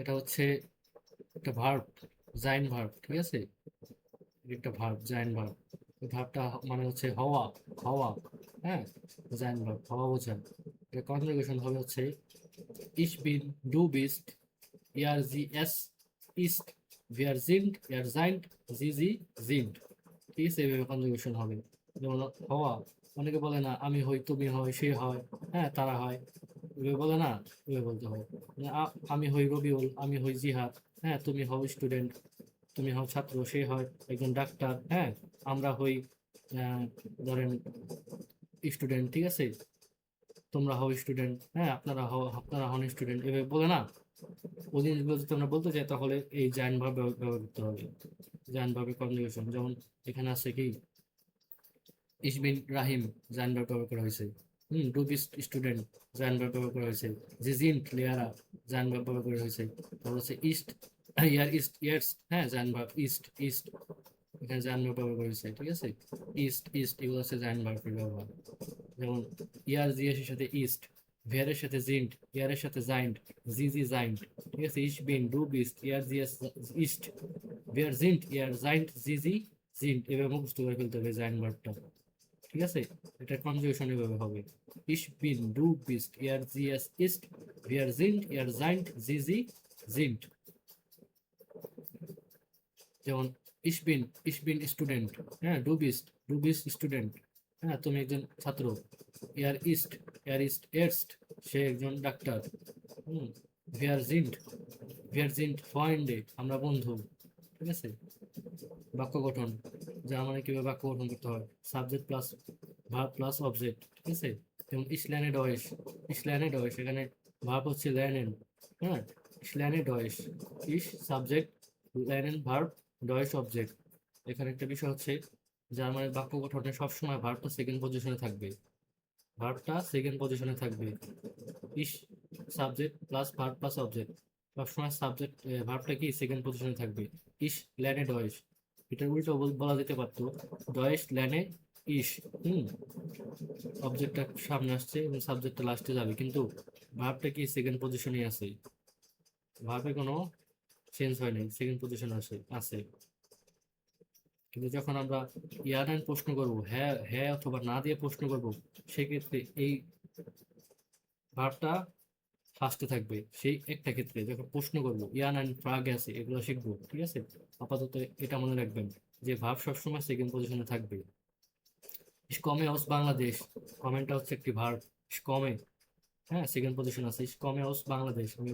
এটা হচ্ছে একটা ভার্ব, জাইন ভার্ব, ঠিক আছে? একটা ভার্ব, জাইন ভার্ব। ভার্বটা মানে হচ্ছে হওয়া, হওয়া। হ্যাঁ, জাইন ভার্ব হওয়া বোঝায়। এটা কনজুগেশন হবে হচ্ছে ich bin, du bist, er sie es ist, wir sind, er seid, sie sind। ঠিক আছে, এইভাবে কনজুগেশন হবে। যেমন হওয়া, অনেকে বলে না আমি হই, তুমি হয়, সে হয়, হ্যাঁ তারা হয়, এভাবে বলে না, এভাবে বলতে হয়। মানে আমি হই রবিউল, আমি হই জিহাদ, হ্যাঁ তুমি হও স্টুডেন্ট, তুমি হও ছাত্র, সে হয় একজন ডাক্তার, হ্যাঁ আমরা হই আহ, ধরেন স্টুডেন্ট, ঠিক আছে, তোমরা হও স্টুডেন্ট, হ্যাঁ আপনারা হও, আপনারা হন স্টুডেন্ট, এভাবে বলে না। ওই জিনিসগুলো যদি আমরা বলতে চাই তাহলে এই জাইন ভার্ব ব্যবহার করতে হবে। জাইন ভার্বের কনজুগেশন যেমন এখানে আছে কি, ich bin রাহিম, জাইন ভার্ব ব্যবহার করা হয়েছে। ডু বিস্ট স্টুডেন্ট, জাইন ভার্ব ব্যবহার করা হয়েছে। জি জিন্ট লেয়ারা, জাইন ভার্ব ব্যবহার করা হয়েছে। তারপর হচ্ছে ইস্ট, ইয়ার ইস্ট ইয়ার্স, হ্যাঁ জাইন ভার্ব ইস্ট ইস্ট, এখানে জাইন ভার্ব ব্যবহার করা হয়েছে, ঠিক আছে। ইস্ট ইস্ট এগুলো হচ্ছে জাইন ভার্বের ব্যবহার। যেমন ইয়ার জিএস এর সাথে ইস্ট, ভেয়ারের সাথে জিন্ট, ইয়ারের সাথে জাইন্ট, জি জি জাইন্ট, ঠিক আছে। ইস বিন ডু বিস্ট ইয়ার জিএস ইস্ট, ভেয়ার জিন্ট ইয়ার জাইন্ট, জি জি জিন্ট, এভাবে মুখস্থ করে ফেলতে হবে জাইন ভার্বটা, ঠিক আছে। এটা কনজুগেশন এভাবে হবে, ইস বিন ডু বিস্ট ইয়ার জিএস ইস্ট, ভেয়ার জিন্ট ইয়ার জাইন্ট, জি জি জিন্ট। যেমন ইস বিন স্টুডেন্ট, হ্যাঁ ডু বিস্ট স্টুডেন্ট, হ্যাঁ তুমি একজন ছাত্র। এয়ার ইস্ট এর্স্ট, সে একজন ডাক্তার। হুম ভিয়ার জিন্ট ফ্রেন্ডে, আমরা বন্ধু, ঠিক আছে। বাক্য গঠন, যা মানে কিভাবে বাক্য গঠন করতে হয়, subject plus verb plus object, ঠিক আছে। যেমন ইসল্যানে ডয়েশ, এখানে ভার্ব হচ্ছে ল্যানেন, হ্যাঁ ইসল্যানে ডয়েশ, সাবজেক্ট, ল্যানেন ভার্ব, ডয়েশ অবজেক্ট। এখানে একটা বিষয় হচ্ছে, জার্মানির বাক্য গঠনে সবসময় ভার্বটা সেকেন্ড পজিশনে থাকবে, ভার্বটা সেকেন্ড পজিশনে থাকবে। ইস subject plus verb plus object, সবসময় সাবজেক্ট ভার্বটা কি সেকেন্ড পজিশনে থাকবে। ইস ল্যানে ডয়েশ, এটার উল্টো বলা যেতে পারতো ডয়েশ ল্যানে ইস। হুম অবজেক্টটা সামনে আসছে এবং সাবজেক্টটা লাস্টে যাবে, কিন্তু ভার্বটা কি সেকেন্ড পজিশনে আছে, ভার্বে কোনো চেঞ্জ হয় নাই, সেকেন্ড পজিশনে আছে। কিন্তু যখন আমরা ইয়ার নাইন প্রশ্ন করব, হ্যাঁ হ্যাঁ অথবা না দিয়ে প্রশ্ন করব, সেক্ষেত্রে এই ভার্বটা ফার্স্টে থাকবে। সেই একটা ক্ষেত্রে যখন প্রশ্ন করবো, ইয়ান অ্যান্ড ফ্রাগে আছে, এগুলো শিখবো, ঠিক আছে। আপাতত এটা মনে রাখবেন যে ভার্ব সবসময় সেকেন্ড পজিশনে থাকবে। কমে হাউস বাংলাদেশ, কমেন্টটা হচ্ছে একটি ভার্ব, কমে, হ্যাঁ সেকেন্ড পজিশন আছে, কমে হাউস বাংলাদেশ, আমি